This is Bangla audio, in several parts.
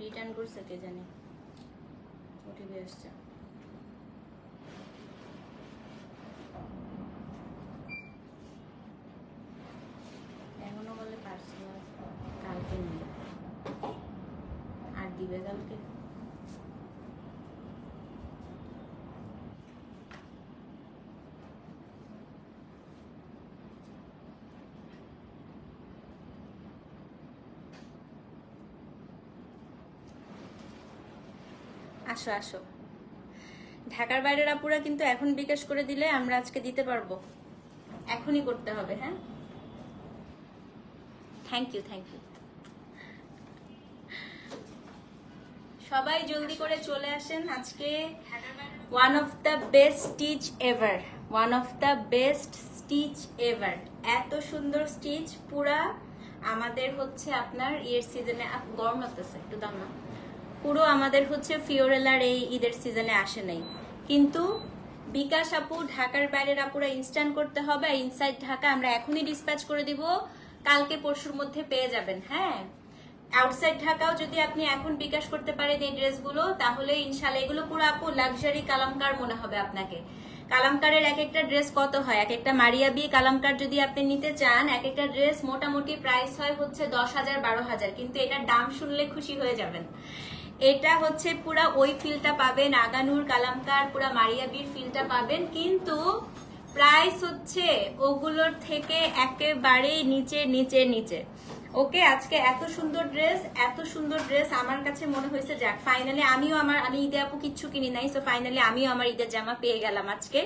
রিটার্ন করছে কে জানি, ওটিপি আসছে। এখনো বলে পার্সেল কালকে নেই, আর দিবে কালকে। আসো আসো, ঢাকার বাইরের আপুরা কিন্তু এখন বিকাশ করে দিলে আমরা আজকে দিতে পারবো, এখনই করতে হবে। হ্যাঁ, থ্যাংক ইউ থ্যাংক ইউ। সবাই জলদি করে চলে আসেন। আজকে one of the best stitch ever, one of the best stitch ever. এত সুন্দর স্টিচ, পুরা আমাদের হচ্ছে আপনার ইয়ের সিজনে, গরম লাগতেছে একটু দাম না, পুরো আমাদের হচ্ছে ফিওরেলার এই ঈদের সিজনে আসে নাই, কিন্তু বিকাশ আপু ঢাকার বাইরের আপুরা ইনস্ট্যান্ট করতে হবে। আর ইনসাইড ঢাকা আমরা এখনই ডিসপ্যাচ করে দিব, কালকে পরশুর মধ্যে পেয়ে যাবেন। হ্যাঁ, আউটসাইড ঢাকাও যদি আপনি এখন বিকাশ করতে পারেন এই ড্রেসগুলো, তাহলে ইনশাল্লাহ এগুলো পুরো আপু লাক্সারি কালামকার মনে হবে আপনাকে। কালামকারের এক একটা ড্রেস কত হয়, এক একটা মারিয়াবি কালামকার যদি আপনি নিতে চান, এক একটা ড্রেস মোটামুটি প্রাইস হয় হচ্ছে 10,000 12,000, কিন্তু এটার দাম শুনলে খুশি হয়ে যাবেন। এটা হচ্ছে পুরা ওই ফিলটা পাবেন, আগানুর কালামকার পুরা মারিয়াবির ফিলটা পাবেন, কিন্তু প্রাইস হচ্ছে ওগুলোর থেকে একেবারেই নিচে নিচে নিচে। ওকে, আজকে এত সুন্দর ড্রেস, এত সুন্দর ড্রেস আমার কাছে মনে হয়েছে যাক ফাইনালি আমি ঈদে আপু কিচ্ছু কিনি নাই, সো ফাইনালি আমিও আমার ঈদের জামা পেয়ে গেলাম আজকে।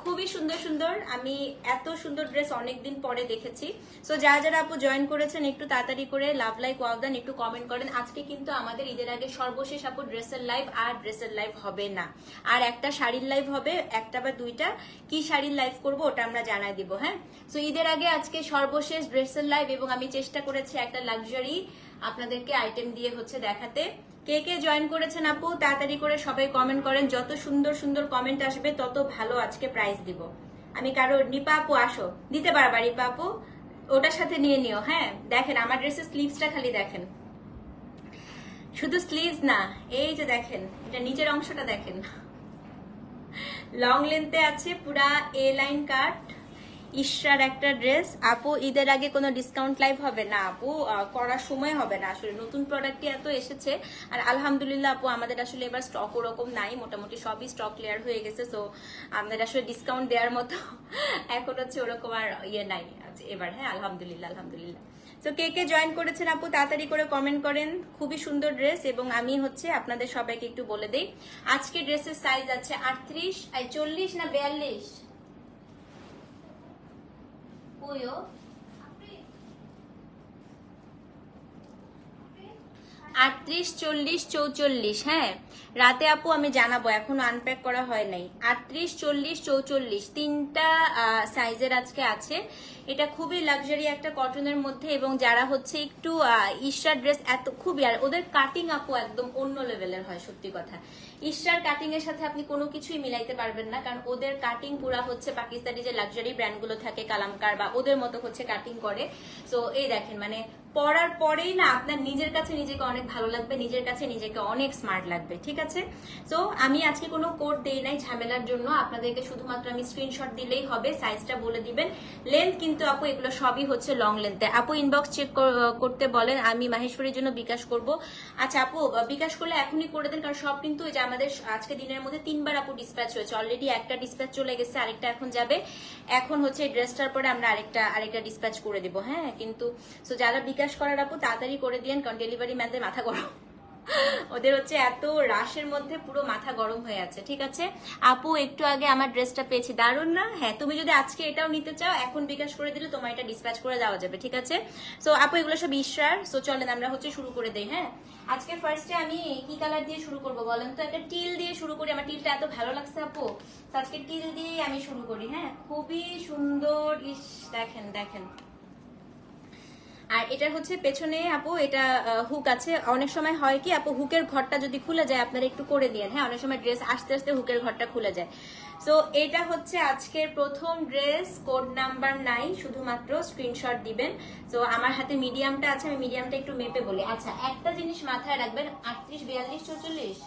খুবই সুন্দর সুন্দর, আমি এত সুন্দর ড্রেস অনেকদিন পরে দেখেছি। সো যারা যারা আপু জয়েন করেছেন একটু তাড়াতাড়ি করে লাভ লাইক ওয়াও দেন, একটু কমেন্ট করেন। আজকে কিন্তু আমাদের ঈদের আগে সর্বশেষ আপু ড্রেসের লাইভ, আর ড্রেসের লাইভ হবে না, আর একটা শাড়ির লাইভ হবে, একটা বা দুইটা। কি শাড়ির লাইভ করব ওটা আমরা জানাই দিব। হ্যাঁ, সো ঈদের আগে আজকে সর্বশেষ ড্রেসের লাইভ, এবং আমি চেষ্টা করেছি একটা লাক্সারি আপনাদেরকে আইটেম দিয়ে হচ্ছে দেখাতে। কে কে জয়েন করেছেন আপু তাড়াতাড়ি করে সবাই কমেন্ট করেন, যত সুন্দর সুন্দর কমেন্ট আসবে তত ভালো আজকে প্রাইস দিব আমি। কারো নিপা আপু আসো, দিতে পারবা নিপা আপু, ওটার সাথে নিয়ে নিও। হ্যাঁ, দেখেন আমার ড্রেসের স্লিভসটা খালি দেখেন, শুধু স্লিভস না, এই যে দেখেন এটা নিচের অংশটা দেখেন, লং লেন্থে আছে, পুরা এ লাইন কাট, ইশরার একটা ড্রেস। আপু ঈদের আগে কোনো ডিসকাউন্ট লাইভ হবে না আপু, করার সময় হবে না আসলে, নতুন প্রোডাক্টই এত এসেছে। আর আলহামদুলিল্লাহ আপু আমাদের আসলে এবার স্টক ওরকম নাই, মোটামুটি সবই স্টক ক্লিয়ার হয়ে গেছে। সো আমাদের আসলে ডিসকাউন্ট দেওয়ার মতো এখন হচ্ছে ওরকম আর ইয়ে নাই এবার। হ্যাঁ, আলহামদুলিল্লাহ আলহামদুলিল্লাহ। তো কে কে জয়েন করেছেন আপু তাড়াতাড়ি করে কমেন্ট করেন। খুবই সুন্দর ড্রেস, এবং আমি হচ্ছে আপনাদের সবাইকে একটু বলে দেই আজকে ড্রেসের সাইজ আছে 38, 40 না 42, 38, 40, 44। হ্যাঁ, রাতে আপু আমি জানাবো, এখনো আনপ্যাক করা হয় নাই। 38, 40, 44 তিনটা সাইজের আজকে আছে। এটা খুবই লাক্সারি একটা কটনের মধ্যে, এবং যারা হচ্ছে একটু ইশরার ড্রেস এত খুবই, আর ওদের কাটিং আপু একদম অন্য লেভেলের হয়। সত্যি কথা, ইশরার কাটিং এর সাথে আপনি কোনো কিছুই মিলাইতে পারবেন না, কারণ ওদের কাটিং পুরা হচ্ছে পাকিস্তানি যে লাক্সারি ব্র্যান্ডগুলো থাকে কালামকার বা ওদের মতো হচ্ছে কাটিং করে। সো এই দেখেন, মানে পরার পরেই না আপনার নিজের কাছে নিজেকে অনেক ভালো লাগবে, নিজের কাছে নিজেকে অনেক স্মার্ট লাগবে। ঠিক আছে, সো আমি আজকে কোনো কোড দেই নাই ঝামেলার জন্য, আপনাদেরকে শুধুমাত্র আমি স্ক্রিনশট দিলেই হবে, সাইজটা বলে দিবেন। লেন্থ কিন্তু আপু এগুলো সবই হচ্ছে লং লেন্থে। আপু ইনবক্স চেক করতে বলেন, আমি মাহেশ্বরীর জন্য বিকাশ করব। আচ্ছা আপু বিকাশ করলে এখনই করে দেন, কারণ সব কিন্তু এই যে আমাদের আজকে দিনের মধ্যে 3বার আপু ডিসপ্যাচ হয়েছে, অলরেডি একটা ডিসপ্যাচ চলে গেছে, আরেকটা এখন যাবে। এখন হচ্ছে এই ড্রেসটার পরে আমরা আরেকটা ডিসপ্যাচ করে দিব। হ্যাঁ, কিন্তু সো যারা বিকাশ করার আপু তাড়াতাড়ি করে দিন, কারণ ডেলিভারি ম্যানদের মাথা গরম, ওদের হচ্ছে এত রাশের মধ্যে পুরো মাথা গরম হয়ে আছে। ঠিক আছে আপু, একটু আগে আমার ড্রেসটা পেয়েছি, দারুণ না? হ্যাঁ, তুমি যদি আজকে এটাও নিতে চাও এখন বিকাশ করে দিলে তোমার এটা ডিসপ্যাচ করে দেওয়া যাবে। ঠিক আছে, সো আপু এগুলো সব ইশরার। সো চলেন আমরা হচ্ছে শুরু করে দেই। হ্যাঁ, আজকে ফার্স্টে আমি কি কালার দিয়ে শুরু করবো বলেন তো? একটা টিল দিয়ে শুরু করি, আমার টিলটা এত ভালো লাগছে আপু, আজকে টিল দিয়েই আমি শুরু করি। হ্যাঁ, খুবই সুন্দর। ইস দেখেন দেখেন, আর এটা হচ্ছে পেছনে আপু এটা হুক আছে। অনেক সময় হয় কি আপু, হুকের ঘরটা যদি খুলে যায় আপনারা একটু করে দিয়েন। হ্যাঁ, অনেক সময় ড্রেস আস্তে আস্তে হুকের ঘরটা খুলে যায়। সো এটা হচ্ছে আজকের প্রথম ড্রেস, কোড নাম্বার 9, শুধুমাত্র স্ক্রিনশট দিবেন। তো আমার হাতে মিডিয়ামটা আছে, আমি মিডিয়ামটা একটু মেপে বলি। আচ্ছা, একটা জিনিস মাথায় রাখবেন, 38, 42, 44,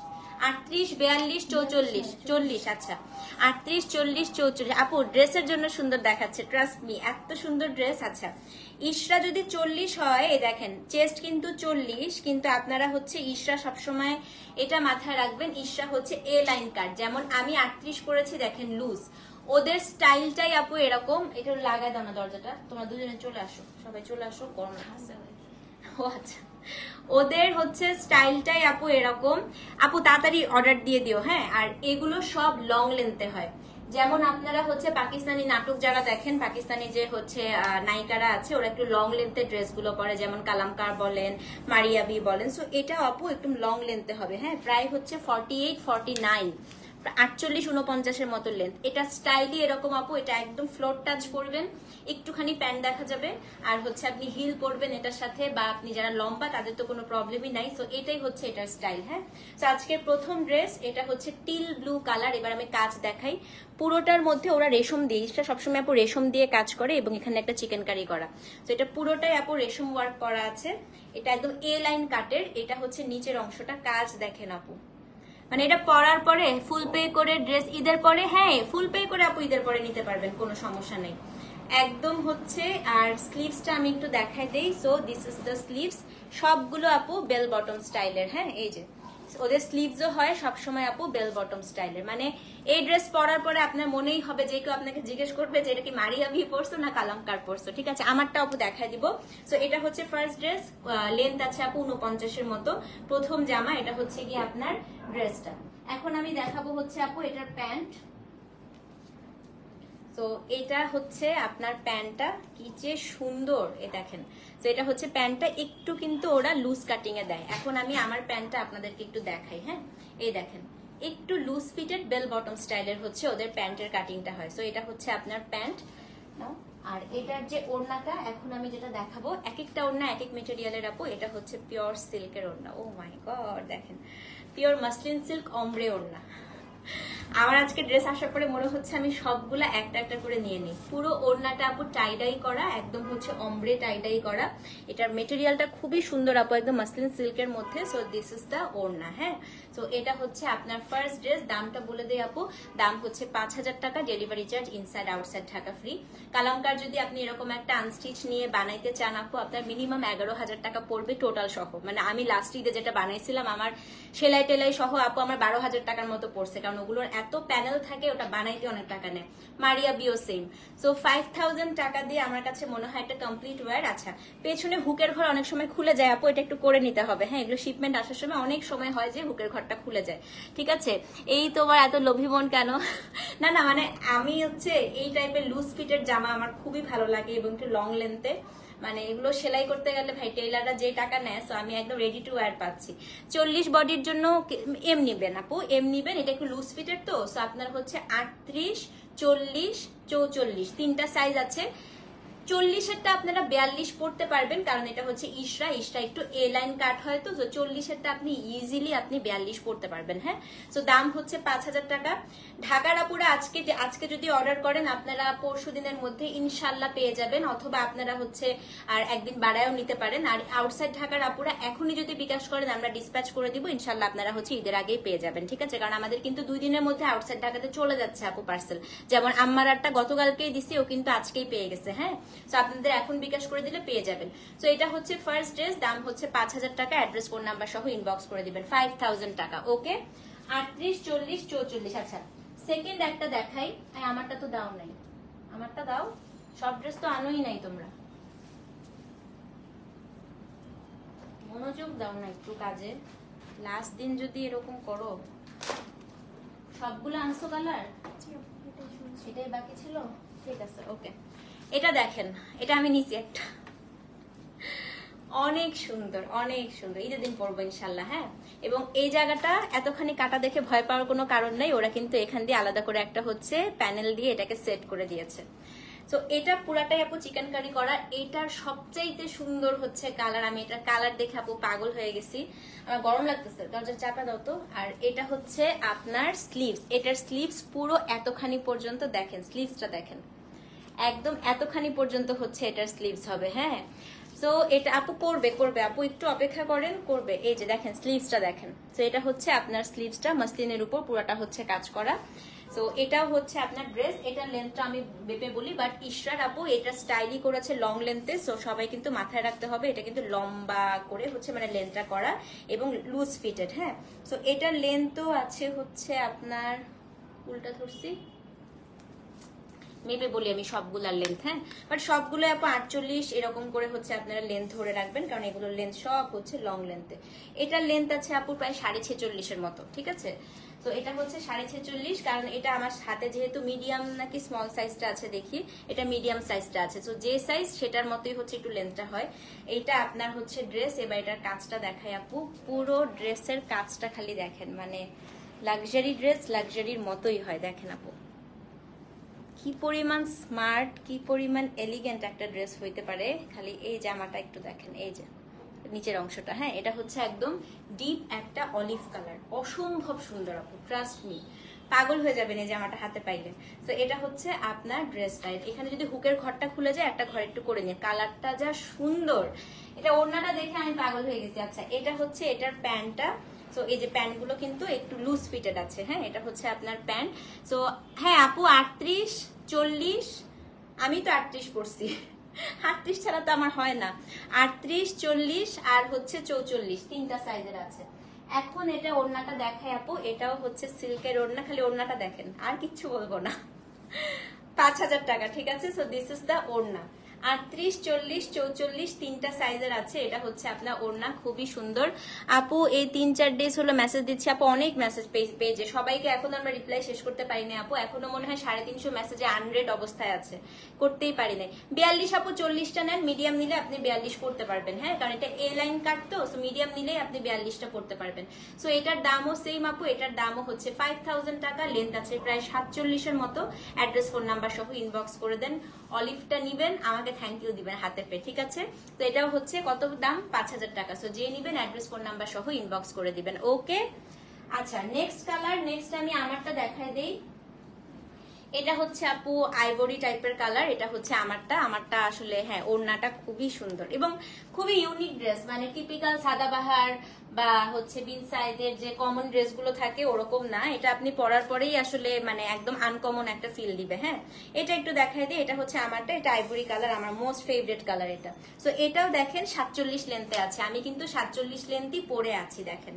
38, 42, 44, 40। আচ্ছা, 38, 40, 44। আপু ড্রেসের জন্য সুন্দর দেখাচ্ছে, ট্রাস্ট মি, এত সুন্দর ড্রেস। আচ্ছা, ইশরা যদি 40 হয়, এই দেখেন চেস্ট কিন্তু 40, কিন্তু আপনারা হচ্ছে ইশরা সবসময় এটা মাথায় রাখবেন, ইশরা হচ্ছে এ লাইন কাট। যেমন আমি 38 পরেছি, দেখেন লুজ, ওদের স্টাইলটাই আপু এরকম। এটা লাগাই দাও না দরজাটা, তোমরা দুজনে চলে আসো, সবাই চলে আসো, গরম লাগছে। ও আচ্ছা, ওদের হচ্ছে স্টাইলটাই আপু এরকম। আপু তাড়াতাড়ি অর্ডার দিয়ে দিও, হ্যাঁ। আর এগুলো সব লং লেন্থে হয়। যেমন আপনারা হচ্ছে পাকিস্তানি নাটক যারা দেখেন, পাকিস্তানি যে হচ্ছে নায়িকারা আছে, ওরা একটু লং লেন্থের ড্রেসগুলো পরে, যেমন কালামকার বলেন, মারিয়াবি বলেন। সো এটা আপু একটু লং লেন্থে হবে, হ্যাঁ। প্রায় হচ্ছে 48, 49, 48, 49-এর মতো লেন্থ। এটা স্টাইলি এরকম আপু, এটা একদম ফ্লোর টাচ করবেন, একটুখানি প্যান্ট দেখা যাবে, আর হচ্ছে আপনি হিল পরবেন এটার সাথে, বা আপনি যারা লম্বা তাদের তো কোনো প্রবলেমই নাই। সো এটাই হচ্ছে এটার স্টাইল, হ্যাঁ। তো আজকের প্রথম ড্রেস, এটা হচ্ছে টিল ব্লু কালার। এবার আমি কাজ দেখাই। পুরোটার মধ্যে ওরা রেশম দিয়ে, এটা সবসময় আপু রেশম দিয়ে কাজ করে, এবং এখানে একটা চিকেন কারি করা। তো এটা পুরোটাই আপু রেশম ওয়ার্ক করা আছে। এটা একদম এ লাইন কাটের। এটা হচ্ছে নিচের অংশটা, কাজ দেখেন আপু, মানে এটা পরার পরে ফুল পে করে ড্রেস ঈদের পরে, হ্যাঁ ফুল পে করে আপু ঈদের পরে নিতে পারবেন, কোনো সমস্যা নেই একদম হচ্ছে। আর স্লিভসটা আমি একটু দেখাই দেই। So this is the sleeves, সবগুলো আপু বেল বটম স্টাইলের, হ্যাঁ। এই যে ওদের স্লিভসও হয় সবসময় আপু বেল বটম স্টাইলের। মানে এই ড্রেস পরার পরে আপনার মনেই হবে, যে কেউ আপনাকে জিজ্ঞেস করবে যে এটা কি মারিয়া ভি পরছো না কালামকার পরছো, ঠিক আছে। আমারটা আপু দেখাই দিব। সো এটা হচ্ছে ফার্স্ট ড্রেস, লেন্থ আছে আপু 49-এর মতো। প্রথম জামা, এটা হচ্ছে কি আপনার ড্রেসটা। এখন আমি দেখাবো হচ্ছে আপু এটার প্যান্ট। তো এটা হচ্ছে আপনার প্যান্টটা, কি যে সুন্দর, এ দেখেন। তো এটা হচ্ছে প্যান্টটা, একটু কিন্তু ওরা লুজ কাটিং এ দেয়। এখন আমি আমার প্যান্টটা আপনাদেরকে একটু দেখাই, হ্যাঁ। এই দেখেন, একটু লুজ ফিটেড বেল বটম স্টাইলের হচ্ছে ওদের প্যান্টের কাটিংটা হয়। সো এটা হচ্ছে আপনার প্যান্ট। আর এটার যে ওড়নাটা এখন আমি যেটা দেখাবো, এক একটা ওড়না এক এক মেটেরিয়ালের আপু। এটা হচ্ছে পিওর সিল্কের ওড়না। ও মাই গড, দেখেন পিওর মাসলিন সিল্ক অমব্রে ওড়না। আমার আজকে ড্রেস আসার পরে মনে হচ্ছে আমি সবগুলা একটা একটা করে নিয়ে নিই। পুরো ওড়নাটা আপু টাইডাই করা, একদম হচ্ছে অমব্রে টাইডাই করা। এটার মেটেরিয়ালটা খুবই সুন্দর আপু, একদম মাসলিন সিল্কের মধ্যে। সো দিস ইজ দ্য ওড়না, হ্যাঁ। সো এটা হচ্ছে আপনার ফার্স্ট ড্রেস। দামটা বলে দেই আপু, দাম হচ্ছে 5,000 টাকা, delivery charge inside outside Dhaka free. কালামকার যদি আপনি এরকম একটা আনস্টিচ নিয়ে বানাইতে চান আপু, আপনার মিনিমাম 11,000 টাকা পড়বে টোটাল সহ। মানে আমি লাস্ট ঈদে যেটা বানাইছিলাম, আমার সেলাই টেলাই সহ আপু আমার 12,000 টাকার মতো পড়ছে, কারণ ওগুলোর এত প্যানেল থাকে, ওটা বানাইতে অনেক টাকা নেয়। মারিয়া বিও সেম। সো 5,000 টাকা দিয়ে আমার কাছে মনে হয় একটা কমপ্লিট ওয়্যার। আচ্ছা, পেছনে হুকের ঘর অনেক সময় খুলে যায় আপু, এটা একটু করে নিতে হবে, হ্যাঁ। এগুলো শিপমেন্ট আসার সময় অনেক সময় হয় যে হুকের ঘরটা খুলে যায়, ঠিক আছে। এই তোমার এত লোভী মন কেন? না না, মানে আমি হচ্ছে এই টাইপের লুজ ফিটের জামা আমার খুবই ভালো লাগে, এবং একটু লং লেন্থে। মানে এগুলো সেলাই করতে গেলে ভাই টেইলাররা যে টাকা নেয়, সো আমি একদম রেডি টু ওয়্যার পাচ্ছি। 40 বডির জন্য এম নিবেন আপু, এম নিবেন। এটা একটু লুজ ফিটের, তো সো আপনার হচ্ছে 38, 40, 44 তিনটা সাইজ আছে। 40-এরটা আপনারা 42 পড়তে পারবেন, কারণ এটা হচ্ছে ইশরা একটু এ লাইন কাট হয়, তো 40-এরটা আপনি ইজিলি আপনি 42 পড়তে পারবেন, হ্যাঁ। সো দাম হচ্ছে 5,000 টাকা। ঢাকার আপুরা আজকে যদি অর্ডার করেন, আপনারা পরশু দিনের মধ্যে ইনশাল্লাহ পেয়ে যাবেন, অথবা আপনারা হচ্ছে আর একদিন বাড়ায়ও নিতে পারেন। আর আউটসাইড ঢাকার আপুরা এখনই যদি বিকাশ করেন, আমরা ডিসপ্যাচ করে দিব, ইনশাল্লাহ আপনারা হচ্ছে ঈদের আগেই পেয়ে যাবেন, ঠিক আছে। কারণ আমাদের কিন্তু 2 দিনের মধ্যে আউটসাইড ঢাকাতে চলে যাচ্ছে আপু পার্সেল। যেমন আম্মার আরটা গতকালকেই দিছি, ও কিন্তু আজকেই পেয়ে গেছে, হ্যাঁ। সো আপনাদের এখন বিকাশ করে দিলে পেয়ে যাবেন। সো এটা হচ্ছে ফার্স্ট ড্রেস, দাম হচ্ছে 5,000 টাকা। অ্যাড্রেস ফোন নাম্বার সহ ইনবক্স করে দিবেন, 5,000 টাকা, ওকে। 38, 40, 44। আচ্ছা, সেকেন্ড একটা দেখাই। আমারটা তো দাও নাই, আমারটা দাও। সব ড্রেস তো আনোই নাই তোমরা, মনোযোগ দাও না একটু কাজে। লাস্ট দিন যদি এরকম করো। সবগুলো আনছো কালার? এটাই বাকি ছিল, ঠিক আছে, ওকে। এটা দেখেন, এটা আমি নিচে একটা, অনেক সুন্দর, অনেক সুন্দর। ঈদের দিন পরবো ইনশাল্লাহ, হ্যাঁ। এবং এই জায়গাটা এতখানি কাটা দেখে ভয় পাওয়ার কোনো কারণ নাই, ওরা কিন্তু এখান দিয়ে আলাদা করে একটা হচ্ছে প্যানেল দিয়ে এটাকে সেট করে দিয়েছে। তো এটা পুরাটাই আপু চিকেন কারি করা। এটার সবচাইতে সুন্দর হচ্ছে কালার, আমি এটার কালার দেখে আপু পাগল হয়ে গেছি। আমার গরম লাগতেছে, দরজা চাপা দাও তো। আর এটা হচ্ছে আপনার স্লিভস, এটার স্লিভস পুরো এতখানি পর্যন্ত, দেখেন স্লিভসটা দেখেন, একদম এতখানি পর্যন্ত হচ্ছে এটার স্লিভস হবে। হ্যাঁ, তো এটা আপু করবে আপু, একটু অপেক্ষা করেন, করবে। এই যে দেখেন স্লিভসটা দেখেন। তো এটা হচ্ছে আপনার স্লিভসটা মাসলিনের উপর পুরোটা হচ্ছে কাজ করা। তো এটাও হচ্ছে আপনার ড্রেস। এটা লেন্থটা আমি বেপে বলি, বাট ইশরাত আপু এটা স্টাইলি করেছে লং লেন্থে। সো সবাই কিন্তু মাথায় রাখতে হবে, এটা কিন্তু লম্বা করে হচ্ছে মানে লেন্থটা করা এবং লুজ ফিটেড। হ্যাঁ, তো এটার লেন্থও আছে হচ্ছে আপনার, উল্টা ধরছি, মেপে বলি আমি সবগুলার লেন্থ। হ্যাঁ, বাট সবগুলো আপু 48 এরকম করে হচ্ছে আপনারা লেন্থ ধরে রাখবেন, কারণ এগুলোর লেন্থ সব হচ্ছে লং লেন্থে। এটার লেন্থ আছে আপু প্রায় 46.5 মতো, ঠিক আছে। তো এটা হচ্ছে 46.5, কারণ এটা আমার হাতে যেহেতু মিডিয়াম নাকি স্মল সাইজটা আছে, দেখি এটা মিডিয়াম সাইজটা আছে। তো যে সাইজ সেটার মতোই হচ্ছে একটু লেন্থটা হয়। এইটা আপনার হচ্ছে ড্রেস। এবার এটার কাজটা দেখাই আপু, পুরো ড্রেসের কাজটা খালি দেখেন, মানে লাক্সারি ড্রেস লাক্সারির মতোই হয়। দেখেন আপু কি পরিমাণ স্মার্ট, কি পরিমাণ এলিগেন্ট একটা ড্রেস হইতে পারে। খালি এই জামাটা একটু দেখেন, এই যে নিচের অংশটা। হ্যাঁ, এটা হচ্ছে একদম ডিপ একটা অলিভ কালার, অসম্ভব সুন্দর আপু, ট্রাস্ট মি, পাগল হয়ে যাবেন এই জামাটা হাতে পাইলে। তো এটা হচ্ছে আপনার ড্রেসটা। এখানে যদি হুকের ঘরটা খুলে যায়, একটা ঘর একটু করে নিয়ে, কালারটা যা সুন্দর। এটা ওড়নাটা দেখে আমি পাগল হয়ে গেছি। আচ্ছা, এটা হচ্ছে এটার প্যান্টটা। তো এই যে প্যান্ট গুলো কিন্তু একটু লুজ ফিটেড আছে। হ্যাঁ, এটা হচ্ছে আপনার প্যান্ট। তো হ্যাঁ আপু 38, 40, আমি তো 38 পড়ছি, 38 ছাড়া তো আমার হয় না। 38, 40 আর হচ্ছে 44, তিনটা সাইজের আছে। এখন এটা ওড়নাটা দেখাই আপু, এটাও হচ্ছে সিল্কের ওড়না, খালি ওড়নাটা দেখেন, আর কিচ্ছু বলবো না। 5000 টাকা, ঠিক আছে। সো দিস ইজ দ্য ওড়না। 38, 40, 44 তিনটা সাইজের আছে। এটা হচ্ছে আপনার ওড়না, খুবই সুন্দর আপু। এই 3-4 ডেজ হলো মেসেজ দিচ্ছি আপু, অনেক মেসেজ পেজে, সবাইকে এখন আমরা রিপ্লাই শেষ করতে পারিনি আপু। এখনো মনে হয় 350 মেসেজে আনরেড অবস্থায় আছে, করতেই পারি নাই। 42 আপু 40টা নেন, মিডিয়াম নিলে আপনি 42 করতে পারবেন। হ্যাঁ, কারণ এটা এ লাইন কাট, তো মিডিয়াম নিলেই আপনি 42টা করতে পারবেন। সো এটার দামও সেম আপু, এটার দামও হচ্ছে 5000 টাকা। লেন্থ আছে প্রায় 47-এর মতো। অ্যাড্রেস ফোন নাম্বার সহ ইনবক্স করে দেন। অলিভটা নিবেন, আমাকে থ্যাংক ইউ দিবেন হাতে পে, ঠিক আছে। তো এটাও হচ্ছে কত দাম, 5000 টাকা। সো যে নিবেন অ্যাড্রেস ফোন নাম্বার সহ ইনবক্স করে দিবেন। ওকে, আচ্ছা নেক্সট কালার, নেক্সট আমি আমারটা দেখাই দেই। এটা হচ্ছে আপু আইভরি টাইপের কালার। এটা হচ্ছে আমারটা আসলে হ্যাঁ, ওড়নাটা খুবই সুন্দর এবং খুবই ইউনিক ড্রেস, মানে টিপিক্যাল সাদাবাহার বা হচ্ছে বিন সাইজের যে কমন ড্রেসগুলো থাকে ওরকম না। এটা আপনি পরার পরেই আসলে মানে একদম আনকমন একটা ফিল দিবে। হ্যাঁ, এটা একটু দেখাই দিই। এটা হচ্ছে আমারটা, এটা আইভরি কালার, আমার মোস্ট ফেভারিট কালার এটা। সো এটাও দেখেন 47 লেন্থে আছে, আমি কিন্তু 47 লেন্থই পরে আছি দেখেন।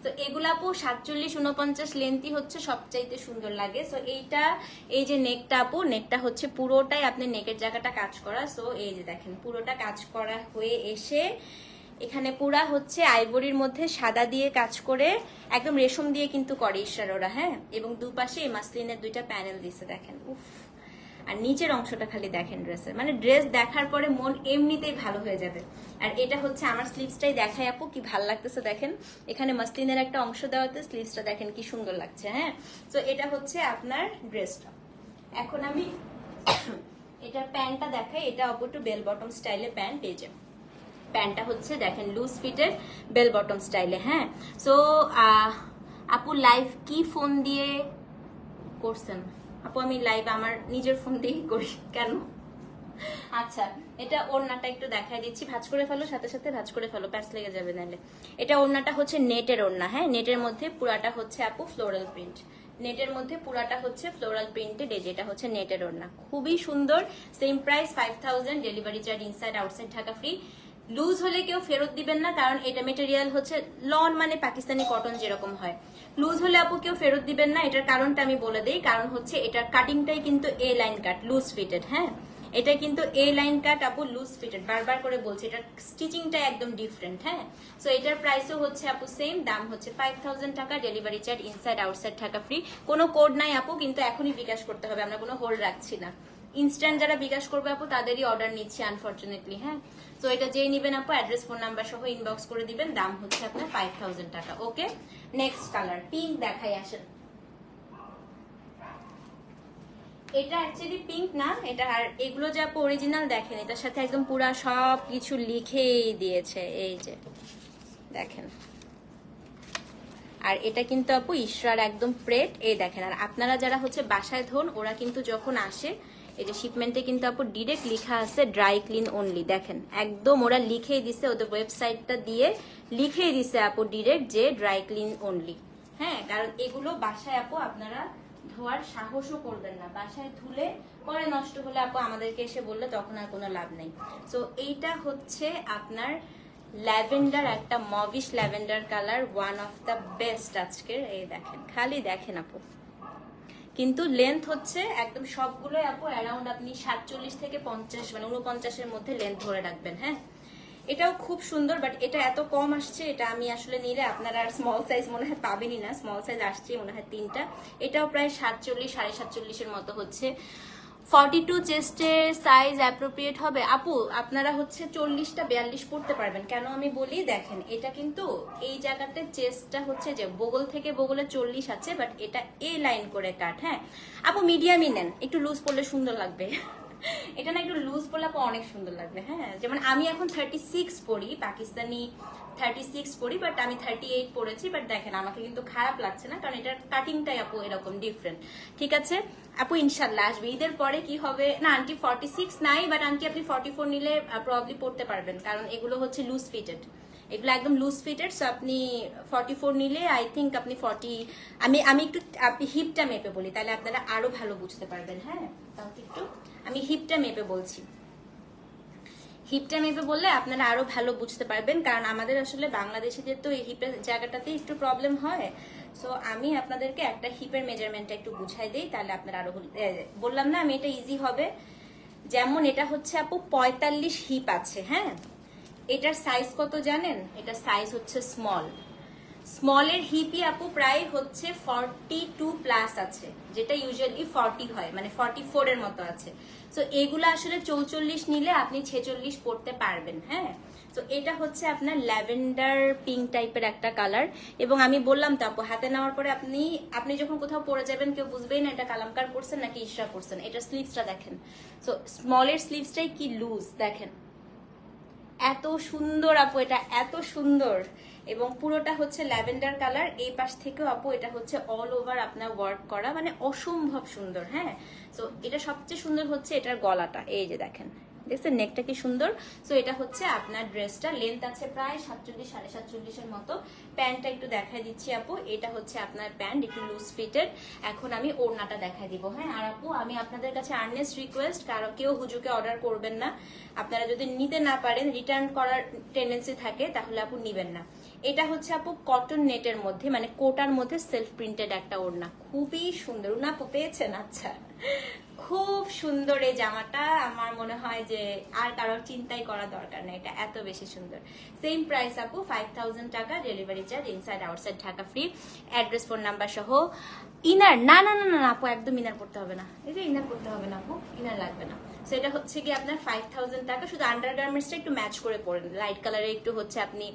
তো এগুলা আপু 47, 49 লেন্থই হচ্ছে সবচাইতে সুন্দর লাগে। সো এইটা, এই যে নেকটা আপু, নেকটা হচ্ছে পুরোটাই আপনি নেকের জায়গাটা কাজ করা। সো এই যে দেখেন পুরোটা কাজ করা হয়ে এসে এখানে পুরা হচ্ছে আইভরির মধ্যে সাদা দিয়ে কাজ করে, একদম রেশম দিয়ে কিন্তু করে ইশরার ওরা। হ্যাঁ, এবং দুপাশে এই মাসলিনের দুইটা প্যানেল দিছে দেখেন, উফ। আর নিচের অংশটা খালি দেখেন ড্রেসের, মানে ড্রেস দেখার পরে মন এমনিতেই ভালো হয়ে যাবে। আর এটা হচ্ছে আমার স্লিভসটাই দেখাই আপু, কি ভালো লাগতেছে দেখেন। এখানে মাসলিনের একটা অংশ দেওয়াতে স্লিভসটা দেখেন কি সুন্দর লাগছে। হ্যাঁ, তো এটা হচ্ছে আপনার ড্রেসটা। এখন আমি এটার প্যান্টটা দেখাই। এটা আপু একটু বেল বটম স্টাইলে প্যান্ট। এই যে প্যান্টটা হচ্ছে দেখেন লুজ ফিটের বেল বটম স্টাইলে। হ্যাঁ, সো আপু লাইভ কি ফোন দিয়ে করছেন? আপু আমি লাইভ আমার নিজের ফোন দিয়েই করি, কেন? আচ্ছা, এটা ওড়নাটা একটু দেখাই দিচ্ছি, ভাঁজ করে ফেলো, সাথে সাথে ভাঁজ করে ফেলো, প্যাচ লেগে যাবে নাহলে। এটা ওড়নাটা হচ্ছে নেটের ওড়না। হ্যাঁ, নেটের মধ্যে পুরাটা হচ্ছে আপু ফ্লোরাল প্রিন্ট, নেটের মধ্যে পুরাটা হচ্ছে ফ্লোরাল প্রিন্টেড। এই যেটা হচ্ছে নেটের ওড়না, খুবই সুন্দর। Same price 5000, delivery charge inside outside Dhaka free. Loose হলে কেউ ফেরত দিবেন না, কারণ এটা মেটেরিয়াল হচ্ছে লন, মানে পাকিস্তানি কটন যেরকম হয়। লুজ হলে আপু কেউ ফেরত দিবেন না, এটার কারণটা আমি বলে দিই। কারণ হচ্ছে এটার কাটিংটাই কিন্তু এ লাইন কাট, লুজ ফিটেড। হ্যাঁ, এটা কিন্তু এ লাইন কাট আপু, লুজ ফিটেড, বারবার করে বলছি, এটার স্টিচিংটা একদম ডিফারেন্ট। হ্যাঁ, সো এটার প্রাইসও হচ্ছে আপু সেম, দাম হচ্ছে 5000 টাকা, delivery charge inside outside Dhaka free. কোনো কোড নাই আপু, কিন্তু এখনই বিকাশ করতে হবে, আমরা কোনো হোল্ড রাখছি না। ইনস্ট্যান্ট যারা বিকাশ করবে আপু তাদেরই অর্ডার নিচ্ছি আনফরচুনেটলি। হ্যাঁ, তো এটা যেই নিবেন আপু অ্যাড্রেস ফোন নাম্বার সহ ইনবক্স করে দিবেন, দাম হচ্ছে আপনার 5000 টাকা। ওকে, নেক্সট কালার পিঙ্ক দেখাই আসেন। এটা অ্যাকচুয়ালি পিঙ্ক না, এটা আর এগুলো যে আপু অরিজিনাল দেখেন, এটার সাথে একদম পুরা সব কিছু লিখেই দিয়েছে, এই যে দেখেন। আর এটা কিন্তু আপু ইশরার একদম প্রেট, এই দেখেন। আর আপনারা যারা হচ্ছে বাসায় ধোন, ওরা কিন্তু যখন আসে, এই যে শিপমেন্টে কিন্তু আপু ডিরেক্ট লেখা আছে ড্রাই ক্লিন অনলি, দেখেন একদম ওরা লিখেই দিছে, ওদের ওয়েবসাইটটা দিয়ে লিখেই দিছে আপু ডিরেক্ট যে ড্রাই ক্লিন অনলি। হ্যাঁ, কারণ এগুলো বাসায় আপু আপনারা ধোয়ার সাহসও করবেন না, বাসায় ধুলে পরে নষ্ট হলে আপু আমাদেরকে এসে বললে তখন আর কোনো লাভ নেই। সো এইটা হচ্ছে আপনার ল্যাভেন্ডার, একটা mauvish lavender colour, one of the best আজকের। এই দেখেন, খালি দেখেন আপু, কিন্তু লেন্থ হচ্ছে একদম সবগুলোই আপু অ্যারাউন্ড আপনি 47 থেকে 50 মানে 49-এর মধ্যে লেন্থ ধরে রাখবেন। হ্যাঁ, এটাও খুব সুন্দর, বাট এটা এত কম আসছে, এটা আমি আসলে নিলে আপনারা আর স্মল সাইজ মনে হয় পাবেনই না, স্মল সাইজ আসছে মনে হয় 3টা। এটাও প্রায় 47 47.5-এর মতো হচ্ছে। 42 চেস্টের সাইজ অ্যাপ্রোপ্রিয়েট হবে আপু, আপনারা হচ্ছে 40টা 42 পড়তে পারবেন। কেন আমি বলি, দেখেন এটা কিন্তু এই জায়গাতে চেস্টটা হচ্ছে যে বগল থেকে বগলে 40 আছে, বাট এটা এ লাইন করে কাট। হ্যাঁ আপু, মিডিয়ামই নেন, একটু লুজ পড়লে সুন্দর লাগবে। এটা না একটু লুজ পড়লে আপু অনেক সুন্দর লাগবে। হ্যাঁ, যেমন আমি এখন 36 পড়ি, পাকিস্তানি 36 পড়ি, বাট আমি 38 পড়েছি, বাট দেখেন আমাকে কিন্তু খারাপ লাগছে না, কারণ এটার কাটিংটাই আপু এরকম ডিফারেন্ট। ঠিক আছে আপু, ইনশাল্লাহ আসবে ঈদের পরে। কি হবে না আন্টি, 46 নাই, বাট আন্টি আপনি 44 নিলে প্রবাবলি পড়তে পারবেন, কারণ এগুলো হচ্ছে লুজ ফিটেড, এগুলো একদম লুজ ফিটেড। সো আপনি 44 নিলে আই থিঙ্ক আপনি 40, আমি একটু আপনি হিপটা মেপে বলি, তাহলে আপনারা আরো ভালো বুঝতে পারবেন। হ্যাঁ, তাহলে একটু আমি হিপটা মেপে বলছি, হিপটা মেপে বললে আপনারা আরো ভালো বুঝতে পারবেন, কারণ আমাদের আসলে বাংলাদেশিদের তো এই হিপের জায়গাটাতে একটু প্রবলেম হয়। সো আমি আপনাদেরকে একটা হিপের মেজারমেন্টটা একটু বুঝাই দেই, তাহলে আপনারা আরো বললাম না আমি, এটা ইজি হবে। যেমন এটা হচ্ছে আপু 45 হিপ আছে। হ্যাঁ, এটার সাইজ কত জানেন? এটার সাইজ হচ্ছে স্মল, স্মলের হিপই আপু প্রায় হচ্ছে 42 প্লাস আছে, যেটা ইউজুয়ালি 40 হয়, মানে 44 এর মতো আছে। সো এগুলো আসলে 44 নিলে আপনি 46 পড়তে পারবেন। হ্যাঁ, তো এটা হচ্ছে আপনার ল্যাভেন্ডার পিঙ্ক টাইপের একটা কালার, এবং আমি বললাম তো আপু, হাতে নেওয়ার পরে আপনি যখন কোথাও পরে যাবেন কেউ বুঝবেই না এটা কালামকার পরছেন নাকি ইশরা পরছেন। এটা স্লিভসটা দেখেন, সো স্মলের স্লিভসটাই কি লুজ দেখেন, এত সুন্দর আপু, এটা এত সুন্দর, এবং পুরোটা হচ্ছে ল্যাভেন্ডার কালার। এই পাশ থেকেও আপু এটা হচ্ছে অল ওভার আপনার ওয়ার্ক করা, মানে অসম্ভব সুন্দর। হ্যাঁ, তো এটা সবচেয়ে সুন্দর হচ্ছে এটার গলাটা, এই যে দেখেন, দেখছেন নেকটা কি সুন্দর। সো এটা হচ্ছে আপনার ড্রেসটা লেন্থ আছে প্রায় 47 47.5-এর মতো। প্যান্টটা একটু দেখাই দিচ্ছি আপু, এটা হচ্ছে আপনার প্যান্ট, একটু লুজ ফিটেড। এখন আমি ওড়নাটা দেখাই দিব। হ্যাঁ, আর আপু আমি আপনাদের কাছে আর্নেস্ট রিকোয়েস্ট, কারণ কেউ হুজুকে অর্ডার করবেন না, আপনারা যদি নিতে না পারেন, রিটার্ন করার টেন্ডেন্সি থাকে, তাহলে আপু নিবেন না। এটা হচ্ছে আপু কটন নেটের মধ্যে, মানে কোটার মধ্যে সেলফ প্রিন্টেড একটা ওড়না, খুবই সুন্দর। ওড়না আপু পেয়েছেন? আচ্ছা, খুব সুন্দর এই জামাটা, আমার মনে হয় যে আর কারোর চিন্তাই করা দরকার নেই, এটা এত বেশি সুন্দর। সেম প্রাইস আপু, 5000 টাকা, delivery charge inside outside Dhaka free, address phone number সহ। ইনার না না না না আপু, একদম ইনার পড়তে হবে না, এই যে ইনার পড়তে হবে না আপু, ইনার লাগবে না। সেটা হচ্ছে কি আপনার 5000 টাকা, শুধু আন্ডারগার্মেন্টসটা একটু ম্যাচ করে পরেন, লাইট কালারে একটু হচ্ছে আপনি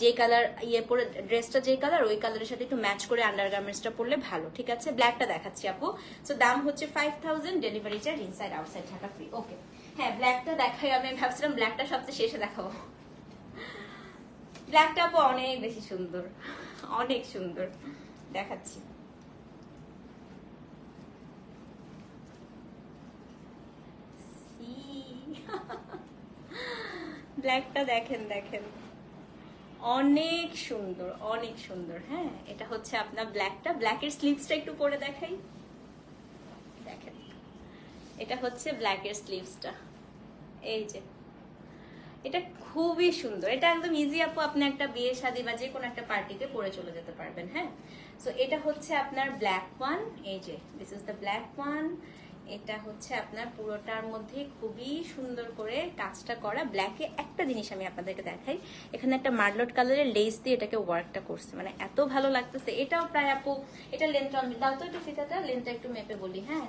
যে কালার ইয়ে পরে ড্রেসটা যে কালার, ওই কালারের সাথে একটু ম্যাচ করে আন্ডারগার্মেন্টসটা পরলে ভালো। ঠিক আছে, ব্ল্যাকটা দেখাচ্ছি আপু। সো দাম হচ্ছে 5000, delivery charge inside outside Dhaka free. Okay, হ্যাঁ ব্ল্যাকটা দেখাই, আমি ভাবছিলাম ব্ল্যাকটা সবচেয়ে শেষে দেখাবো। ব্ল্যাকটা আপু অনেক বেশি সুন্দর, অনেক সুন্দর, দেখাচ্ছি। ব্ল্যাকটা দেখেন, দেখেন অনেক সুন্দর, অনেক সুন্দর। হ্যাঁ, এটা হচ্ছে আপনার ব্ল্যাকটা, ব্ল্যাকের স্লিভসটা একটু পরে দেখাই, দেখেন এটা হচ্ছে ব্ল্যাকের স্লিভসটা, এই যে এটা খুবই সুন্দর, এটা একদম ইজি আপু, আপনি একটা বিয়ে শাদী বা যে কোনো একটা পার্টিতে পরে চলে যেতে পারবেন। হ্যাঁ, সো এটা হচ্ছে আপনার ব্ল্যাক ওয়ান, এই যে this is the black one. এটা হচ্ছে আপনার পুরোটার মধ্যে খুবই সুন্দর করে কাজটা করা। ব্ল্যাকে একটা জিনিস আমি আপনাদেরকে দেখাই, এখানে একটা মার্লট কালারের লেস দিয়ে এটাকে ওয়ার্কটা করছে, মানে এত ভালো লাগতেছে। এটাও প্রায় আপু, এটা লেন্থটা দাও তো একটু, ফিতাটা লেন্থটা একটু মেপে বলি। হ্যাঁ,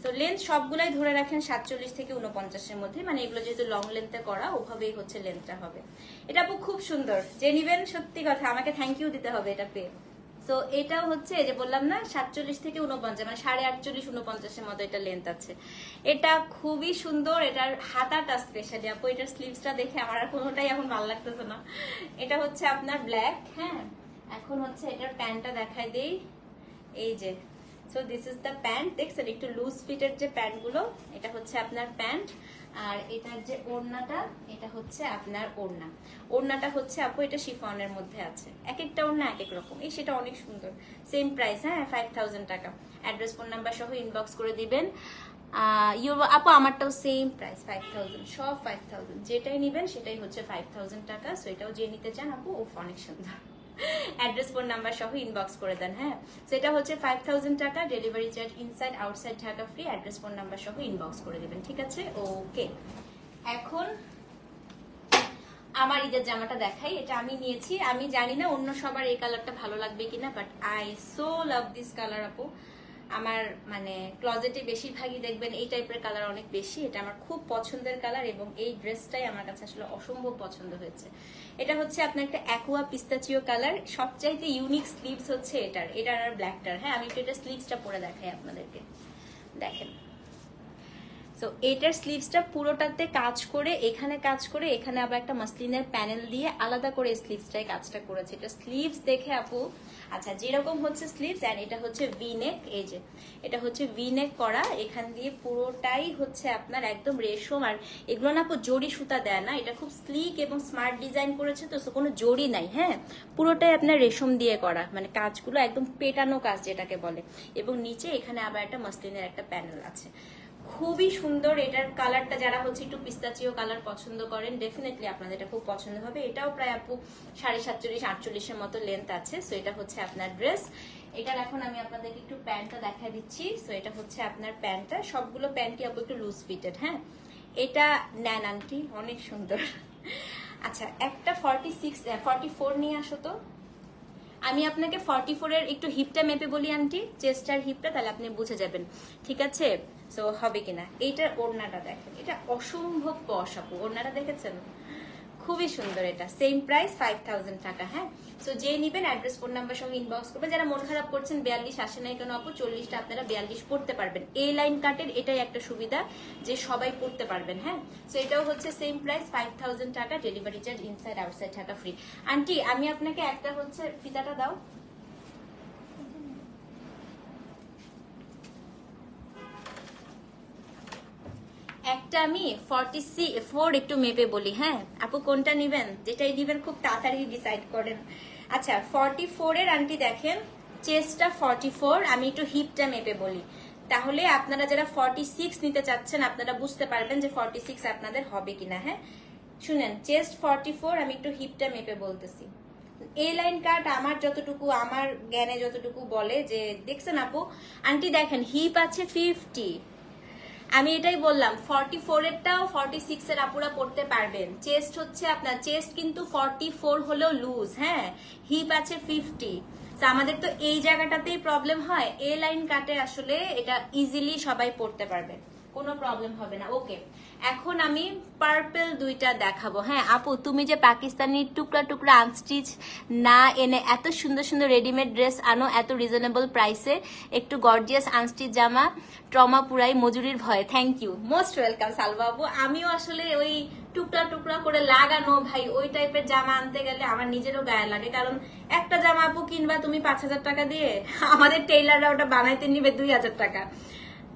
তো লেন্থ সবগুলাই ধরে রাখেন 47 থেকে 49-এর মধ্যে, মানে এগুলো যেহেতু লং লেন্থে করা, ওভাবেই হচ্ছে লেন্থটা হবে। এটা আপু খুব সুন্দর, যে নিবেন সত্যি কথা আমাকে থ্যাংক ইউ দিতে হবে এটা পেয়ে। তো এটাও হচ্ছে যে বললাম না 47 থেকে 49 মানে 48 49 মতো এটা লেন্থ আছে। এটা খুবই সুন্দর, এটার হাতাটা স্পেশালি আপু, এটার স্লিভসটা দেখে আমার আর কোনোটাই এখন ভালো লাগতেছে না। এটা হচ্ছে আপনার ব্ল্যাক। হ্যাঁ, এখন হচ্ছে এটার প্যান্টটা দেখাই দেই। এই যে, so this is the pant. দেখছেন একটু লুজ ফিটের যে প্যান্ট গুলো, এটা হচ্ছে আপনার প্যান্ট। আর এটার যে ওড়নাটা, এটা হচ্ছে আপনার ওড়না। ওড়নাটা হচ্ছে আপু এটা শিফনের মধ্যে আছে, এক একটা ওড়না এক এক রকম, এই সেটা অনেক সুন্দর। সেম প্রাইস, হ্যাঁ 5000 টাকা। অ্যাড্রেস ফোন নাম্বার সহ ইনবক্স করে দিবেন। আপু আমারটাও সেম প্রাইস 5000, সব 5000, যেটাই নিবেন সেটাই হচ্ছে 5000 টাকা। সো এটাও যে নিতে চান আপু, ও অনেক সুন্দর। অ্যাড্রেস ফোন নাম্বার সহ ইনবক্স করে দেন। হ্যাঁ, সেটা হচ্ছে 5000 টাকা, delivery charge inside outside Dhaka free. Address phone number সহ ইনবক্স করে দিবেন, ঠিক আছে? ওকে, এখন আমার ঈদের জামাটা দেখাই। এটা আমি নিয়েছি, আমি জানি না অন্য সবার এই কালারটা ভালো লাগবে কিনা, but I so love this colour আপু। আমার মানে ক্লজেটে বেশিরভাগই দেখবেন এই টাইপের কালার অনেক বেশি। এটা আমার খুব পছন্দের কালার এবং এই ড্রেসটাই আমার কাছে আসলে অসম্ভব পছন্দ হয়েছে। এটা হচ্ছে আপনার একটা অ্যাকুয়া পিস্তাচিও কালার। সবচাইতে ইউনিক স্লিভস হচ্ছে এটার আর ব্ল্যাকটার। হ্যাঁ, আমি একটু এটা স্লিভসটা পরে দেখাই আপনাদেরকে, দেখেন। সো এটার স্লিভসটা পুরোটাতে কাজ করে, এখানে কাজ করে, এখানে আবার একটা মাসলিনের প্যানেল দিয়ে আলাদা করে স্লিভসটাই কাজটা করেছে। এটা স্লিভস দেখে আপু, আচ্ছা যেরকম হচ্ছে স্লিভস, এন্ড এটা হচ্ছে ভি নেক। এই যে এটা হচ্ছে ভি নেক করা, এখান দিয়ে পুরোটাই হচ্ছে আপনার একদম রেশম। আর এগুলো না আপু জড়ি সুতা দেয় না, এটা খুব স্লিক এবং স্মার্ট ডিজাইন করেছে, তো কোনো জড়ি নাই। হ্যাঁ, পুরোটাই আপনার রেশম দিয়ে করা, মানে কাজগুলো একদম পেটানো কাজ যেটাকে বলে। এবং নিচে এখানে আবার একটা মাসলিনের একটা প্যানেল আছে, খুবই সুন্দর। এটার কালারটা যারা হচ্ছে একটু পিস্তাচিও কালার পছন্দ করেন, ডেফিনেটলি আপনাদের এটা খুব পছন্দ হবে। এটাও প্রায় আপু 47 48 মতো লেন্থ আছে। সো এটা হচ্ছে আপনার ড্রেস। এটার এখন আমি আপনাদেরকে একটু প্যান্টটা দেখা দিচ্ছি। সো এটা হচ্ছে আপনার প্যান্টটা, সবগুলো প্যান্টই আপু একটু লুজ ফিটেড। হ্যাঁ, এটা নেন আন্টি, অনেক সুন্দর। আচ্ছা, একটা 44 নিয়ে আসো তো। আমি আপনাকে 44 এর একটু হিপটা মেপে বলি আন্টি, চেস্টার হিপটা, তাহলে আপনি বুঝে যাবেন, ঠিক আছে? সো হবে কিনা। এইটার ওড়নাটা দেখেন, এটা অসম্ভব পশ আপু, ওড়নাটা দেখেছেন? খুবই সুন্দর। এটা সেম প্রাইস 5000 টাকা। হ্যাঁ, সো যে নিবেন অ্যাড্রেস ফোন নাম্বার সঙ্গে ইনবক্স করবে। যারা মন খারাপ করছেন 42 আসে নাই কেন আপু, 40টা আপনারা 42 পড়তে পারবেন। এই লাইন কাটের এটাই একটা সুবিধা যে সবাই পড়তে পারবেন। হ্যাঁ, সো এটাও হচ্ছে সেম প্রাইস 5000 টাকা, delivery charge inside outside Dhaka free. Aunty আমি আপনাকে একটা হচ্ছে ফিতাটা দাও। একটা আমি 44 একটু মেপে বলি। হ্যাঁ আপু, কোনটা নিবেন? যেটাই নিবেন খুব তাড়াতাড়ি ডিসাইড করেন। আচ্ছা, 44 এর আন্টি দেখেন, চেস্টটা 44, আমি একটু হিপটা মেপে বলি, তাহলে আপনারা যারা 46 নিতে চাচ্ছেন আপনারা বুঝতে পারবেন যে 46 আপনাদের হবে কিনা। হ্যাঁ শুনেন, চেস্ট 44, আমি একটু হিপটা মেপে বলতেছি। এই লাইন কাট আমার যতটুকু, আমার জ্ঞানে যতটুকু বলে যে, দেখছেন আপু আন্টি দেখেন হিপ আছে 50। আমি এটাই বললাম, 44 এরটাও 46 এর আপুরা পড়তে পারবেন। চেস্ট হচ্ছে আপনার, চেস্ট কিন্তু 44 হলেও লুজ। হ্যাঁ, হিপ আছে 50। আমাদের তো এই জায়গাটাতেই প্রবলেম হয়। এ লাইন কাটে আসলে এটা ইজিলি সবাই পড়তে পারবে, কোনো প্রবলেম হবে না। ওকে, এখন আমি পার্পল দুইটা দেখাবো। হ্যাঁ আপু, তুমি যে পাকিস্তানি টুকরা টুকরা আনস্টিচ না এনে এত সুন্দর সুন্দর রেডিমেড ড্রেস আনো এত রিজনেবল প্রাইসে, একটু গর্জিয়াস আনস্টিচ জামা, ট্রমা পুরাই মজুরির ভয়ে। থ্যাংক ইউ, মোস্ট ওয়েলকাম সালবা আপু। আমিও আসলে ওই টুকরা টুকরা করে লাগানো ভাই ওই টাইপের জামা আনতে গেলে আমার নিজেরও গায়ে লাগে, কারণ একটা জামা আপু কিনবা তুমি 5000 টাকা দিয়ে, আমাদের টেইলাররা ওটা বানাইতে নিবে 2000 টাকা,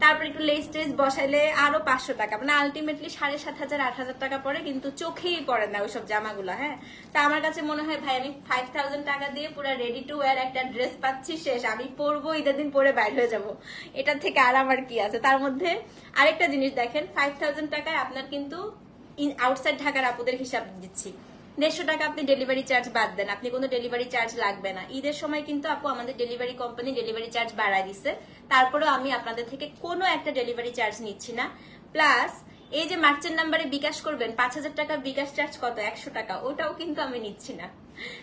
তারপর একটু লেস টেস বসাইলে আরো 500 টাকা, মানে আলটিমেটলি 7500 8000 টাকা পরে, কিন্তু চোখেই পড়ে না ওইসব জামাগুলো। হ্যাঁ, তা আমার কাছে মনে হয় ভাই আমি 5000 টাকা দিয়ে পুরো রেডি টু ওয়্যার একটা ড্রেস পাচ্ছি, শেষ, আমি পরবো, ঈদের দিন পরে বাইর হয়ে যাবো, এটার থেকে আর আমার কি আছে। তার মধ্যে আরেকটা জিনিস দেখেন, 5000 টাকায় আপনার কিন্তু আউটসাইড ঢাকার আপুদের হিসাব দিচ্ছি, 150 টাকা আপনি ডেলিভারি চার্জ বাদ দেন, আপনি কোনো ডেলিভারি চার্জ লাগবে না। ঈদের সময় কিন্তু আপু আমাদের ডেলিভারি কোম্পানি ডেলিভারি চার্জ বাড়ায় দিচ্ছে, তারপরেও আমি আপনাদের থেকে কোনো একটা ডেলিভারি চার্জ নিচ্ছি না। প্লাস এই যে মার্চেন্ট নাম্বারে বিকাশ করবেন 5000 টাকা বিকাশ চার্জ কত, 100 টাকা, ওটাও কিন্তু আমি নিচ্ছি না।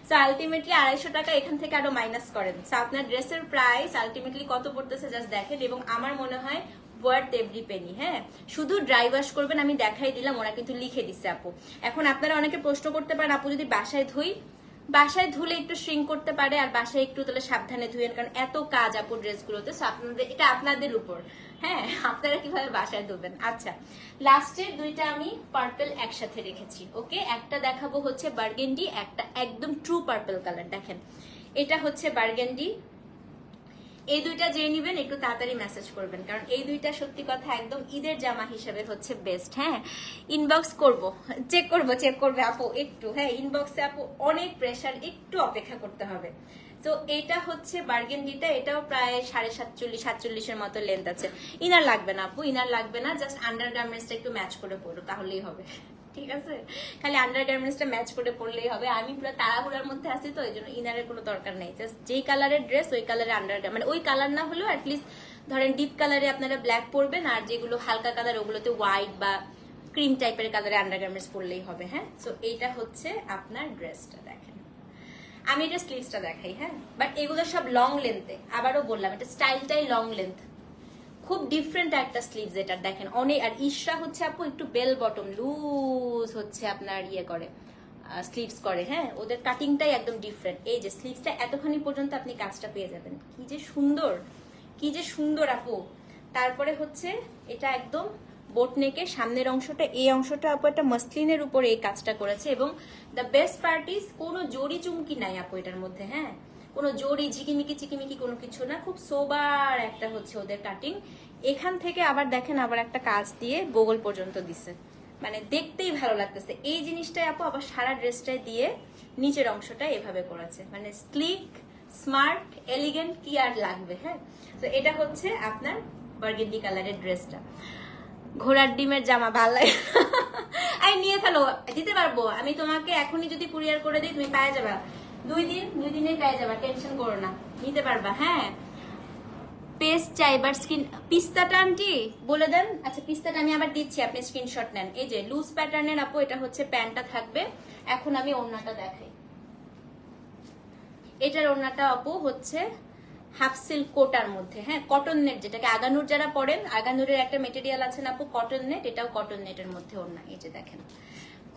সো আলটিমেটলি 250 টাকা এখান থেকে আরো মাইনাস করেন। সো আপনার ড্রেসের প্রাইস আলটিমেটলি কত পড়তেছে জাস্ট দেখেন, এবং আমার মনে হয় ওয়ার্থ এভরি পেনি। হ্যাঁ, শুধু ড্রাই ওয়াশ করবেন, আমি দেখাই দিলাম, ওরা কিন্তু লিখে দিচ্ছে আপু। এখন আপনারা অনেকে প্রশ্ন করতে পারেন আপু যদি বাসায় ধুই, বাসায় ধুলে একটু শ্রিঙ্ক করতে পারে, আর বাসায় একটু তাহলে সাবধানে ধুয়েন, কারণ এত কাজ আপু ড্রেসগুলোতে। আপনাদের এটা আপনাদের উপর, হ্যাঁ আপনারা কিভাবে বাসায় ধুবেন। আচ্ছা, লাস্টের দুইটা আমি পার্পল একসাথে রেখেছি। ওকে, একটা দেখাবো হচ্ছে বার্গেন্ডি, একটা একদম ট্রু পার্পল কালার। দেখেন এটা হচ্ছে বার্গেন্ডি। এই দুইটা যে নিবেন একটু তাড়াতাড়ি মেসেজ করবেন, কারণ এই দুইটা সত্যি কথা একদম ঈদের জামা হিসেবে হচ্ছে বেস্ট। হ্যাঁ, ইনবক্স করব, চেক করবে আপু একটু। হ্যাঁ, ইনবক্সে আপু অনেক প্রেসার, একটু অপেক্ষা করতে হবে। তো এটা হচ্ছে বার্গেন্ডিটা, এটাও প্রায় 47-47 মতো লেন্থ আছে। ইনার লাগবে না আপু, ইনার লাগবে না, জাস্ট আন্ডারগার্মেন্টসটা একটু ম্যাচ করে পড়ো তাহলেই হবে, ঠিক আছে? খালি আন্ডারগার্মেন্টসটা ম্যাচ করে পড়লেই হবে। আমি পুরো তাড়াহুড়ার মধ্যে আছি, তো এই জন্য ইনারের কোনো দরকার নেই। জাস্ট যেই কালারের ড্রেস ওই কালারে আন্ডারগার্মেন্ট, মানে ওই কালার না হলেও অ্যাটলিস্ট ধরেন ডিপ কালারে আপনারা ব্ল্যাক পরবেন, আর যেগুলো হালকা কালার ওগুলোতে হোয়াইট বা ক্রিম টাইপের কালারে আন্ডারগার্মেন্টস পরলেই হবে। হ্যাঁ, সো এইটা হচ্ছে আপনার ড্রেসটা। দেখেন আমি এটা স্লিভসটা দেখাই। হ্যাঁ, বাট এগুলো সব লং লেন্থে, আবারও বললাম এটা স্টাইলটাই লং লেন্থ, খুব ডিফারেন্ট একটা স্লিভস এটা। দেখেন অনেক, আর ইশরা হচ্ছে আপু একটু বেল বটম লুজ হচ্ছে আপনার ইয়ে করে, স্লিভস করে। হ্যাঁ, ওদের কাটিংটাই একদম ডিফারেন্ট। এই যে স্লিভসটা এতখানি পর্যন্ত আপনি কাজটা পেয়ে যাবেন, কি যে সুন্দর, কি যে সুন্দর আপু। তারপরে হচ্ছে এটা একদম বোট নেকে সামনের অংশটা, এই অংশটা আপু একটা মসলিনের উপরে এই কাজটা করেছে, এবং দ্য বেস্ট পার্ট ইজ কোনো জড়ি চুমকি নাই আপু এটার মধ্যে। হ্যাঁ, কোনো জড়ি ঝিকিমিকি চিকিমিকি কোনো কিছু না, খুব সোবার একটা হচ্ছে ওদের কাটিং। এখান থেকে আবার দেখেন আবার একটা কাজ দিয়ে গোগল পর্যন্ত দিছে, মানে দেখতেই ভালো লাগতেছে। এই জিনিসটাই আপু আবার সারা ড্রেসটাই দিয়ে নিচের অংশটা এভাবে করেছে, মানে স্লিক স্মার্ট এলিগেন্ট, কি আর লাগবে। হ্যাঁ, তো এটা হচ্ছে আপনার বার্গেন্ডি কালারের ড্রেসটা। ঘোড়ার ডিমের জামা ভাল লাগে, আমি নিয়ে ফেলো, দিতে পারবো আমি তোমাকে এখনই, যদি কুরিয়ার করে দিই তুমি পেয়ে যাবা, 2 দিনে পেয়ে যাবা, টেনশন করো না, নিতে পারবা। হ্যাঁ, পেস্ট চাই বাট স্কিন, পিস্তাটা আন্টি বলে দেন। আচ্ছা, পিস্তাটা আমি আবার দিচ্ছি, আপনি স্ক্রিনশট নেন। এই যে লুজ প্যাটার্নের আপু, এটা হচ্ছে প্যান্টটা থাকবে। এখন আমি ওড়নাটা দেখাই। এটার ওড়নাটা আপু হচ্ছে হাফ সিল্ক কোটার মধ্যে। হ্যাঁ, কটন নেট, যেটাকে আগানুর যারা পরেন, আগানুরের একটা মেটেরিয়াল আছে না আপু কটন নেট, এটাও কটন নেটের মধ্যে ওড়না। এই যে দেখেন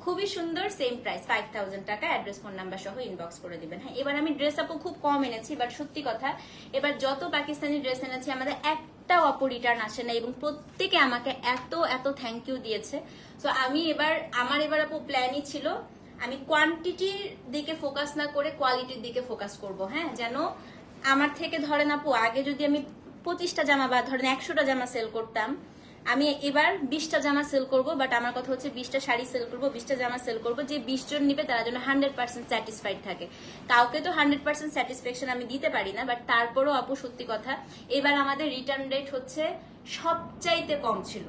খুবই সুন্দর, সেম প্রাইস 5000 টাকা। অ্যাড্রেস ফোন নাম্বার সহ ইনবক্স করে দিবেন। হ্যাঁ, এবার আমি ড্রেস আপু খুব কম এনেছি, বাট সত্যি কথা এবার যত পাকিস্তানি ড্রেস এনেছি আমাদের একটাও আপু রিটার্ন আসে না, এবং প্রত্যেকে আমাকে এত এত থ্যাংক ইউ দিয়েছে। তো আমি আমার এবার আপু প্ল্যানই ছিল আমি কোয়ান্টিটির দিকে ফোকাস না করে কোয়ালিটির দিকে ফোকাস করব। হ্যাঁ, যেন আমার থেকে ধরেন আপু আগে যদি আমি 25টা জামা বা ধরেন 100টা জামা সেল করতাম, আমি এবার 20টা জামা সেল করব, বাট আমার কথা হচ্ছে 20টা শাড়ি সেল করব, 20টা জামা সেল করব, যে 20 জন নিবে তারা যেন 100% স্যাটিসফাইড থাকে। কাউকে তো 100% স্যাটিসফ্যাকশন আমি দিতে পারি না, বাট তারপরও আপু সত্যি কথা এবার আমাদের রিটার্ন রেট হচ্ছে সবচাইতে কম ছিল,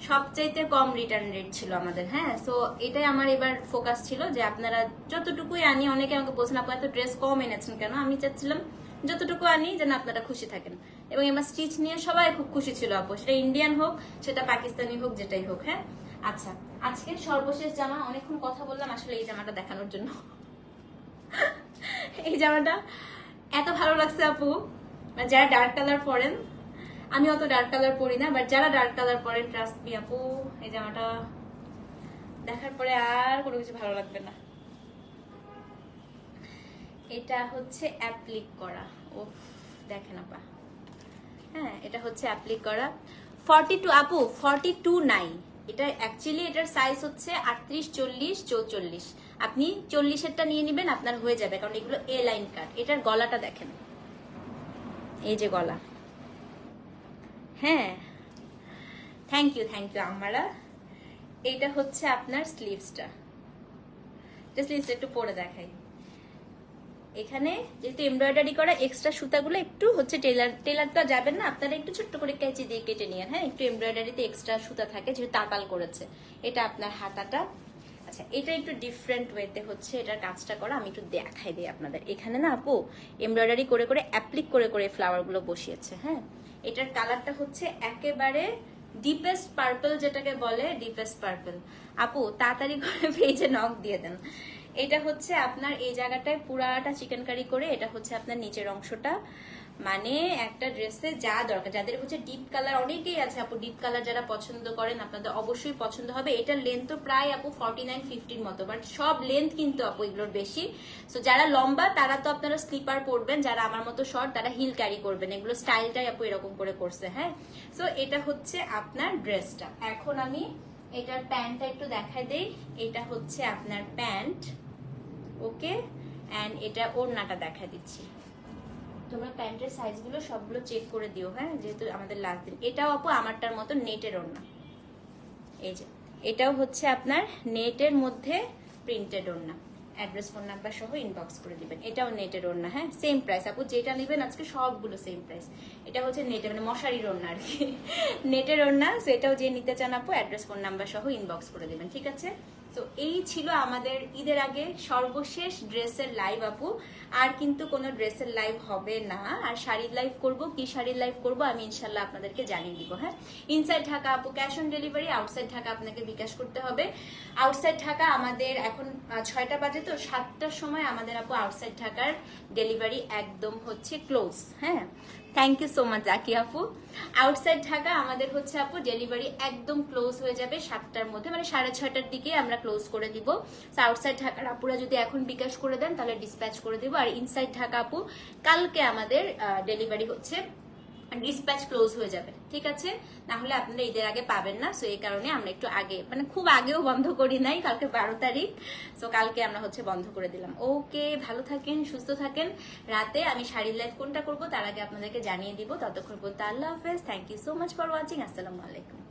সবচাইতে কম রিটার্ন রেট ছিল আমাদের। হ্যাঁ, সো এটাই আমার এবার ফোকাস ছিল, যে আপনারা যতটুকুই আনি, অনেকে আমাকে বলছেন আপু এত ড্রেস কম এনেছেন কেন, আমি চাচ্ছিলাম যতটুকু আনি যেন আপনারা খুশি থাকেন। এবং এবার স্টিচ নিয়ে সবাই খুব খুশি ছিল আপু, সেটা ইন্ডিয়ান হোক সেটা পাকিস্তানি হোক যেটাই হোক। হ্যাঁ, আচ্ছা আজকে সর্বশেষ জামা, অনেকক্ষণ কথা বললাম আসলে এই জামাটা দেখানোর জন্য। এই জামাটা এত ভালো লাগছে আপু, যারা ডার্ক কালার পরেন, আমি অত ডার্ক কালার পরি না, বাট যারা ডার্ক কালার পরেন ট্রাস্ট মি আপু, এই জামাটা দেখার পরে আর কোনো কিছু ভালো লাগবে না। এটা হচ্ছে অ্যাপ্লিক করা, ও দেখেন আপা। হ্যাঁ, এটা হচ্ছে অ্যাপ্লিক করা 42 আপু, 42 নাই, এটা অ্যাকচুয়ালি এটার সাইজ হচ্ছে 38, 40, 44। আপনি 40-এরটা নিয়ে নেবেন, আপনার হয়ে যাবে, কারণ এগুলো এ লাইন কাট। এটার গলাটা দেখেন, এই যে গলা। হ্যাঁ, থ্যাংক ইউ আমরা। এইটা হচ্ছে আপনার স্লিভসটা, স্লিভসটা একটু পরে দেখাই। এখানে যেহেতু এমব্রয়ডারি করা, এক্সট্রা সুতাগুলো একটু হচ্ছে টেলার তো যাবেন না, আপনারা একটু ছোট্ট করে কেচি দিয়ে কেটে নিয়েন। হ্যাঁ, একটু এমব্রয়ডারিতে এক্সট্রা সুতা থাকে যেহেতু তাতাল করেছে। এটা আপনার হাতাটা। আচ্ছা, এটা একটু ডিফারেন্ট ওয়েতে হচ্ছে এটার কাজটা করা, আমি একটু দেখাই দিই আপনাদের। এখানে না আপু এমব্রয়ডারি করে করে অ্যাপ্লিক করে করে ফ্লাওয়ারগুলো বসিয়েছে। হ্যাঁ, এটার কালারটা হচ্ছে একেবারে ডিপেস্ট পার্পল, যেটাকে বলে ডিপেস্ট পার্পল। আপু তাড়াতাড়ি করে পেজে নক দিয়ে দেন। এটা হচ্ছে আপনার এই জায়গাটায় পুরাটা চিকেন কারি করে, এটা হচ্ছে আপনার নিচের অংশটা, মানে একটা ড্রেসে যা দরকার, যাদের হচ্ছে ডিপ কালার, অনেকেই আছে আপু ডিপ কালার যারা পছন্দ করেন, আপনাদের অবশ্যই পছন্দ হবে। এটার লেন্থ তো প্রায় আপু 49-50 মতো, বাট সব লেন্থ কিন্তু আপু এগুলোর বেশি। সো যারা লম্বা তারা তো আপনারা স্লিপার পরবেন, যারা আমার মতো শর্ট তারা হিল ক্যারি করবেন। এগুলো স্টাইলটাই আপু এরকম করে করছে। হ্যাঁ, সো এটা হচ্ছে আপনার ড্রেসটা। এখন আমি এটার প্যান্টটা একটু দেখাই দেই। এটা হচ্ছে আপনার প্যান্ট, ওকে, অ্যান্ড এটা ওড়নাটা দেখা দিচ্ছি। তোমরা প্যান্টের সাইজগুলো সবগুলো চেক করে দিও, হ্যাঁ, যেহেতু আমাদের লাস্ট দিন। এটাও আপু আমারটার মতো নেটের ওড়না, এই যে এটাও হচ্ছে আপনার নেটের মধ্যে প্রিন্টেড ওড়না। অ্যাড্রেস ফোন নাম্বার সহ ইনবক্স করে দিবেন। এটাও নেটের ওড়না, হ্যাঁ, সেম প্রাইস আপু, যেটা নেবেন আজকে সবগুলো সেম প্রাইস। এটা হচ্ছে নেটের মানে মশারির ওড়না আর কি, নেটের ওড়না। সো এটাও যে নিতে চান আপু অ্যাড্রেস ফোন নাম্বার সহ ইনবক্স করে দিবেন, ঠিক আছে। তো এই ছিল আমাদের ঈদের আগে সর্বশেষ ড্রেসের লাইভ আপু। আর কিন্তু কোনো ড্রেসের লাইভ হবে না, আর শাড়ির লাইভ করব। কি শাড়ির লাইভ করব আমি ইনশাল্লাহ আপনাদেরকে জানিয়ে দিব। হ্যাঁ, ইনসাইড ঢাকা আপু cash on delivery, outside Dhaka আপনাকে বিকাশ করতে হবে। আউটসাইড ঢাকা আমাদের এখন 6টা বাজে, তো 7টার সময় আমাদের আপু আউটসাইড ঢাকার ডেলিভারি একদম হচ্ছে ক্লোজ। হ্যাঁ, thank you so much Zaki আপু। আউটসাইড ঢাকা আমাদের হচ্ছে আপু ডেলিভারি একদম ক্লোজ হয়ে যাবে 7টার মধ্যে, মানে 6:30টার দিকে আমরা ক্লোজ করে দিব। আউটসাইড ঢাকার আপুরা যদি এখন বিকাশ করে দেন তাহলে ডিসপ্যাচ করে দিব। আর ইনসাইড ঢাকা আপু কালকে আমাদের ডেলিভারি হচ্ছে ডিসপ্যাচ ক্লোজ হয়ে যাবে, ঠিক আছে। না হলে আপনারা ঈদের আগে পাবেন না। সো এই কারণে আমরা একটু আগে, মানে খুব আগেও বন্ধ করি নাই, কালকে 12 তারিখ। সো কালকে আমরা হচ্ছে বন্ধ করে দিলাম। ওকে, ভালো থাকেন, সুস্থ থাকেন। রাতে আমি শাড়ির লাইভ কোনটা করবো তার আগে আপনাদেরকে জানিয়ে দিব। ততক্ষণ বলতে আল্লাহ হাফেজ। Thank you so much for watching. আসসালামু আলাইকুম।